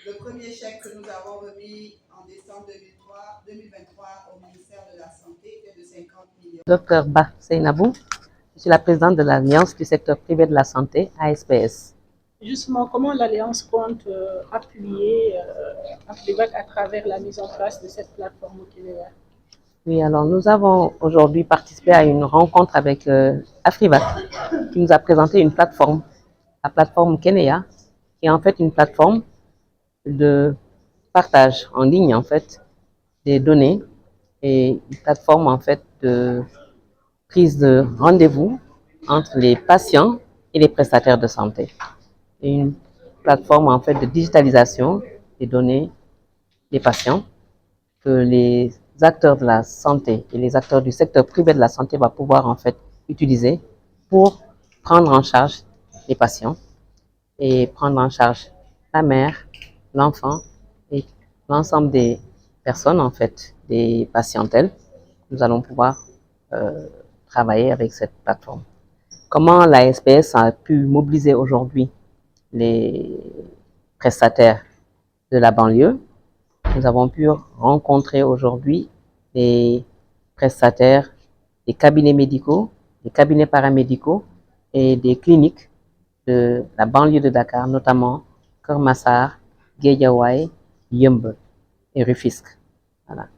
Le premier chèque que nous avons remis en décembre 2023 au ministère de la Santé est de 50 millions. Docteur Ba Seynabou, je suis la présidente de l'Alliance du secteur privé de la santé, ASPS. Justement, comment l'Alliance compte appuyer Afrivac à travers la mise en place de cette plateforme au Kenya? Oui, alors nous avons aujourd'hui participé à une rencontre avec Afrivac qui nous a présenté une plateforme, la plateforme Kenya, qui est en fait une plateforme de partage en ligne en fait des données et une plateforme en fait de prise de rendez-vous entre les patients et les prestataires de santé. Et une plateforme en fait de digitalisation des données des patients que les acteurs de la santé et les acteurs du secteur privé de la santé vont pouvoir en fait utiliser pour prendre en charge les patients et prendre en charge la mère, l'enfant et l'ensemble des personnes en fait, des patientèles. Nous allons pouvoir travailler avec cette plateforme. Comment la SPS a pu mobiliser aujourd'hui les prestataires de la banlieue? Nous avons pu rencontrer aujourd'hui les prestataires des cabinets médicaux, des cabinets paramédicaux et des cliniques de la banlieue de Dakar, notamment Keur Massar, Guédiawaye, Yeumbeul et Rufisque. Voilà.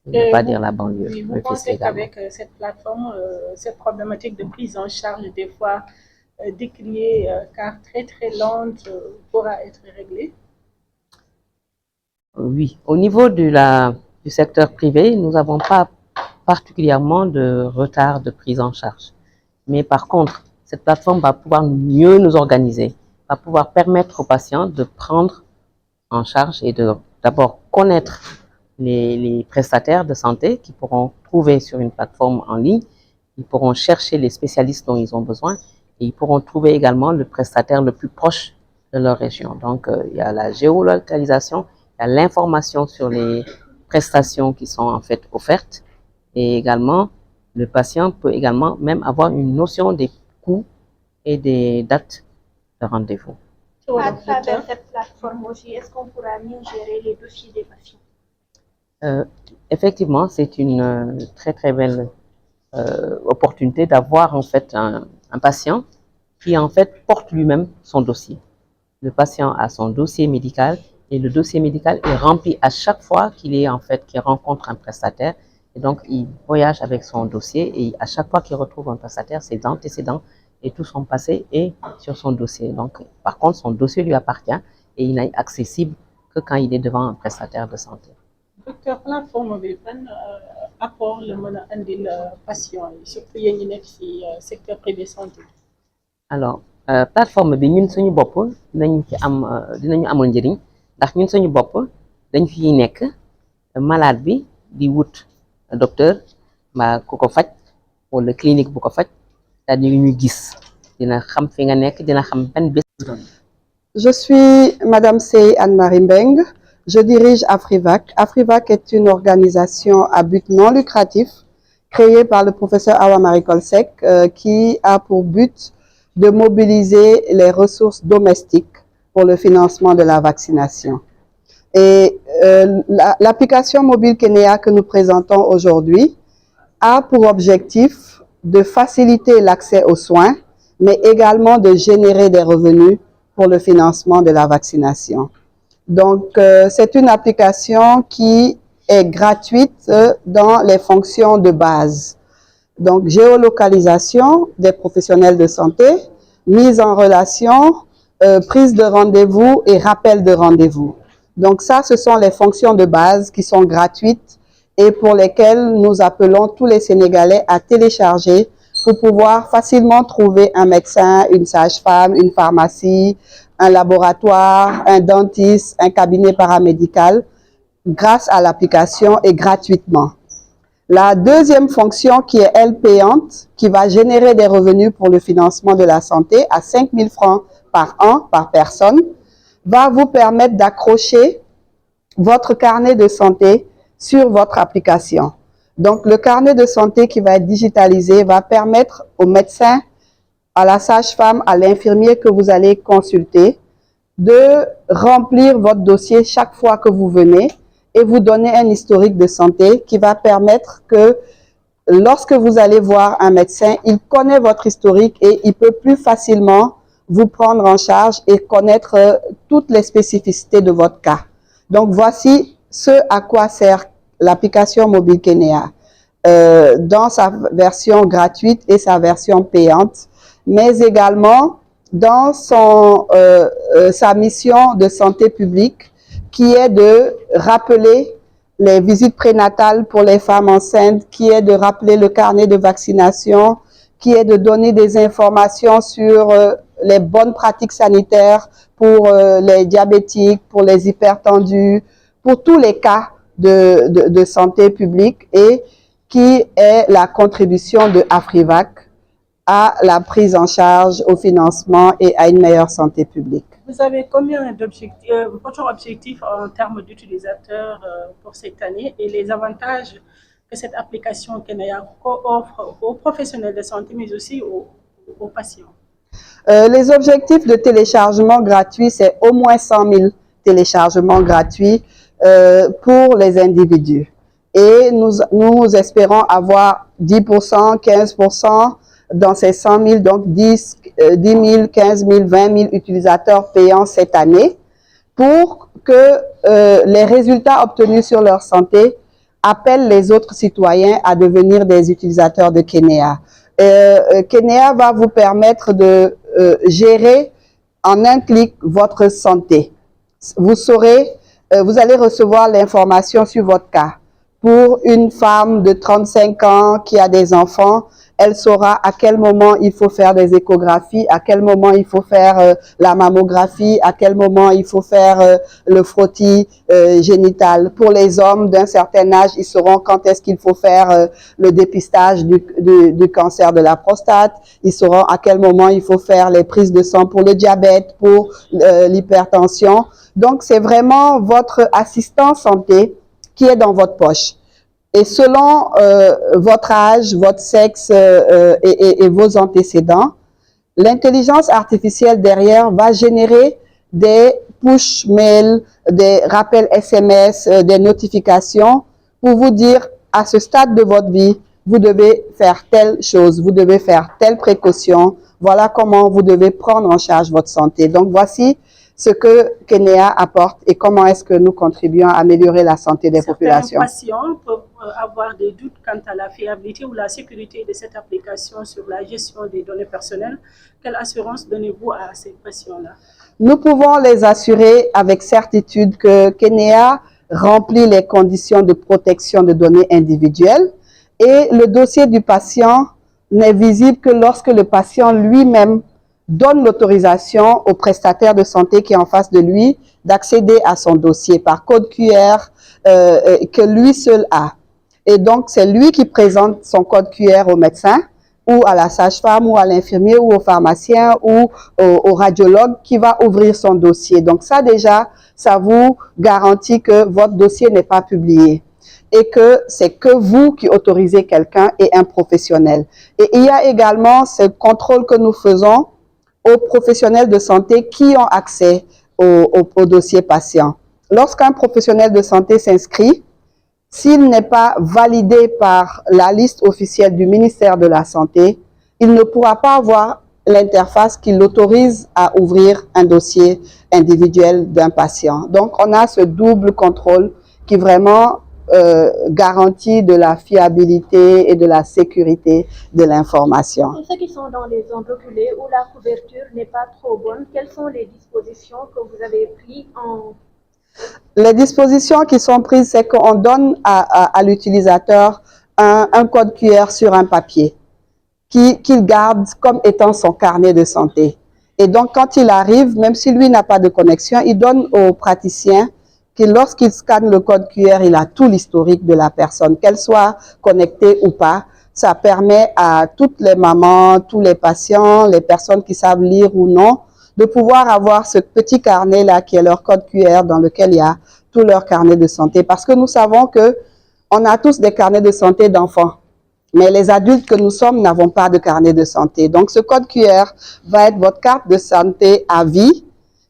Je ne veux pas dire la banlieue. Oui, vous pensez qu'avec cette plateforme, cette problématique de prise en charge des fois décriée car très lente pourra être réglée? Oui, au niveau du secteur privé, nous n'avons pas particulièrement de retard de prise en charge. Mais par contre, cette plateforme va pouvoir mieux nous organiser, va pouvoir permettre aux patients de prendre en charge et d'abord connaître les prestataires de santé qu'ils pourront trouver sur une plateforme en ligne. Ils pourront chercher les spécialistes dont ils ont besoin et ils pourront trouver également le prestataire le plus proche de leur région. Donc, il y a la géolocalisation, il y a l'information sur les prestations qui sont en fait offertes et également, le patient peut également même avoir une notion des coûts et des dates de rendez-vous. À travers cette plateforme aussi, est-ce qu'on pourra mieux gérer les dossiers des patients? Effectivement, c'est une très belle opportunité d'avoir en fait un patient qui en fait porte lui-même son dossier. Le patient a son dossier médical et le dossier médical est rempli à chaque fois qu'il rencontre un prestataire. Et donc, il voyage avec son dossier et à chaque fois qu'il retrouve un prestataire, ses antécédents et tout son passé est sur son dossier. Donc, par contre, son dossier lui appartient et il n'est accessible que quand il est devant un prestataire de santé. Docteur, plateforme bi ban apport la mën a andil patient yi surtout yéen ñi nekk ci secteur privé santé? Alors, plateforme bi ñun suñu bopp dinañu amal njëriñ ndax ñun suñu bopp dañ fiy nekk malade bi di wut docteur mbaa ku ko faj wala clinique bu ko faj c'est-à-dire ñu gis dina xam fi nga nekk dina xam ban bés. Je suis Madame Sey Anne-Marie Mbeng. Je dirige Afrivac. Afrivac est une organisation à but non lucratif créée par le professeur Awa Marie Coll Seck qui a pour but de mobiliser les ressources domestiques pour le financement de la vaccination. Et l'application mobile Kenya que nous présentons aujourd'hui a pour objectif de faciliter l'accès aux soins, mais également de générer des revenus pour le financement de la vaccination. Donc, c'est une application qui est gratuite dans les fonctions de base. Donc, géolocalisation des professionnels de santé, mise en relation, prise de rendez-vous et rappel de rendez-vous. Donc ça, ce sont les fonctions de base qui sont gratuites et pour lesquelles nous appelons tous les Sénégalais à télécharger pour pouvoir facilement trouver un médecin, une sage-femme, une pharmacie, un laboratoire, un dentiste, un cabinet paramédical grâce à l'application et gratuitement. La deuxième fonction qui est, elle, payante, qui va générer des revenus pour le financement de la santé à 5 000 francs par an, par personne, va vous permettre d'accrocher votre carnet de santé sur votre application. Donc, le carnet de santé qui va être digitalisé va permettre au médecin, à la sage-femme, à l'infirmier que vous allez consulter de remplir votre dossier chaque fois que vous venez et vous donner un historique de santé qui va permettre que lorsque vous allez voir un médecin, il connaît votre historique et il peut plus facilement vous prendre en charge et connaître toutes les spécificités de votre cas. Donc, voici ce à quoi sert l'application mobile Kenea dans sa version gratuite et sa version payante, mais également dans sa mission de santé publique qui est de rappeler les visites prénatales pour les femmes enceintes, qui est de rappeler le carnet de vaccination, qui est de donner des informations sur les bonnes pratiques sanitaires pour les diabétiques, pour les hypertendus, pour tous les cas de santé publique et qui est la contribution de Afrivac à la prise en charge, au financement et à une meilleure santé publique. Vous avez combien d'objectifs, votre objectif en termes d'utilisateurs pour cette année et les avantages que cette application Kenea offre aux professionnels de santé, mais aussi aux patients? Les objectifs de téléchargement gratuit, c'est au moins 100 000 téléchargements gratuits pour les individus. Et nous espérons avoir 10%, 15% dans ces 100 000, donc 10 000, 15 000, 20 000 utilisateurs payants cette année pour que les résultats obtenus sur leur santé appellent les autres citoyens à devenir des utilisateurs de Kenea. Kenea va vous permettre de gérer en un clic votre santé. Vous saurez, vous allez recevoir l'information sur votre cas. Pour une femme de 35 ans qui a des enfants, elle saura à quel moment il faut faire des échographies, à quel moment il faut faire la mammographie, à quel moment il faut faire le frottis génital. Pour les hommes d'un certain âge, ils sauront quand est-ce qu'il faut faire le dépistage du cancer de la prostate. Ils sauront à quel moment il faut faire les prises de sang pour le diabète, pour l'hypertension. Donc, c'est vraiment votre assistant santé qui est dans votre poche. Et selon votre âge, votre sexe et vos antécédents, l'intelligence artificielle derrière va générer des push mails, des rappels SMS, des notifications pour vous dire à ce stade de votre vie, vous devez faire telle chose, vous devez faire telle précaution, voilà comment vous devez prendre en charge votre santé. Donc voici ce que Kenea apporte et comment est-ce que nous contribuons à améliorer la santé des populations. Certains patients peuvent avoir des doutes quant à la fiabilité ou la sécurité de cette application sur la gestion des données personnelles. Quelle assurance donnez-vous à ces patients-là? Nous pouvons les assurer avec certitude que Kenea remplit les conditions de protection de données individuelles et le dossier du patient n'est visible que lorsque le patient lui-même donne l'autorisation au prestataire de santé qui est en face de lui d'accéder à son dossier par code QR que lui seul a. Et donc, c'est lui qui présente son code QR au médecin ou à la sage-femme ou à l'infirmier ou au pharmacien ou au radiologue qui va ouvrir son dossier. Donc ça déjà, ça vous garantit que votre dossier n'est pas publié et que c'est que vous qui autorisez quelqu'un et un professionnel. Et il y a également ce contrôle que nous faisons aux professionnels de santé qui ont accès au dossier patient. Lorsqu'un professionnel de santé s'inscrit, s'il n'est pas validé par la liste officielle du ministère de la Santé, il ne pourra pas avoir l'interface qui l'autorise à ouvrir un dossier individuel d'un patient. Donc, on a ce double contrôle qui vraiment garantit de la fiabilité et de la sécurité de l'information. Pour ceux qui sont dans les zones reculées où la couverture n'est pas trop bonne, quelles sont les dispositions que vous avez prises en... Les dispositions qui sont prises, c'est qu'on donne à l'utilisateur un code QR sur un papier qu'il garde comme étant son carnet de santé. Et donc, quand il arrive, même si lui n'a pas de connexion, il donne au praticien que lorsqu'il scanne le code QR, il a tout l'historique de la personne, qu'elle soit connectée ou pas. Ça permet à toutes les mamans, tous les patients, les personnes qui savent lire ou non, de pouvoir avoir ce petit carnet-là qui est leur code QR dans lequel il y a tout leur carnet de santé. Parce que nous savons que on a tous des carnets de santé d'enfants. Mais les adultes que nous sommes n'avons pas de carnet de santé. Donc, ce code QR va être votre carte de santé à vie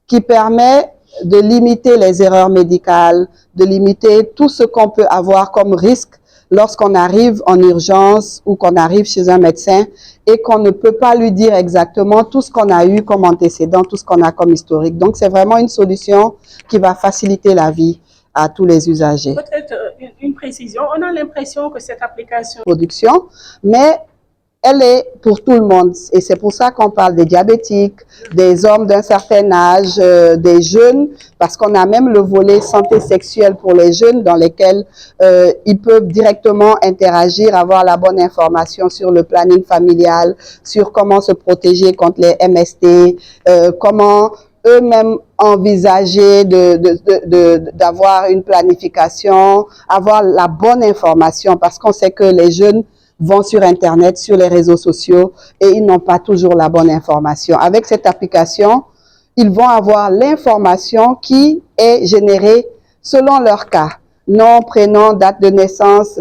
qui permet de limiter les erreurs médicales, de limiter tout ce qu'on peut avoir comme risque lorsqu'on arrive en urgence ou qu'on arrive chez un médecin et qu'on ne peut pas lui dire exactement tout ce qu'on a eu comme antécédent, tout ce qu'on a comme historique. Donc, c'est vraiment une solution qui va faciliter la vie à tous les usagers. Peut-être une précision, on a l'impression que cette application... Production, mais elle est pour tout le monde et c'est pour ça qu'on parle des diabétiques, des hommes d'un certain âge, des jeunes, parce qu'on a même le volet santé sexuelle pour les jeunes dans lesquels ils peuvent directement interagir, avoir la bonne information sur le planning familial, sur comment se protéger contre les MST, comment eux-mêmes envisager d'avoir une planification, avoir la bonne information, parce qu'on sait que les jeunes vont sur Internet, sur les réseaux sociaux et ils n'ont pas toujours la bonne information. Avec cette application, ils vont avoir l'information qui est générée selon leur cas. Nom, prénom, date de naissance,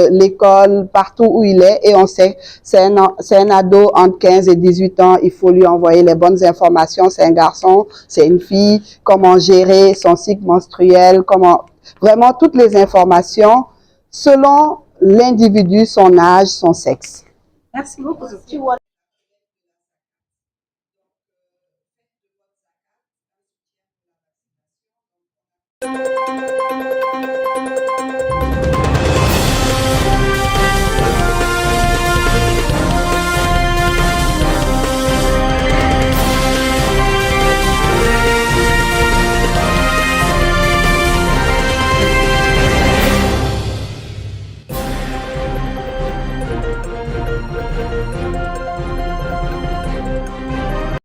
l'école, partout où il est et on sait c'est un ado entre 15 et 18 ans, il faut lui envoyer les bonnes informations, c'est un garçon, c'est une fille, comment gérer son cycle menstruel, comment vraiment toutes les informations selon l'individu, son âge, son sexe. Merci beaucoup.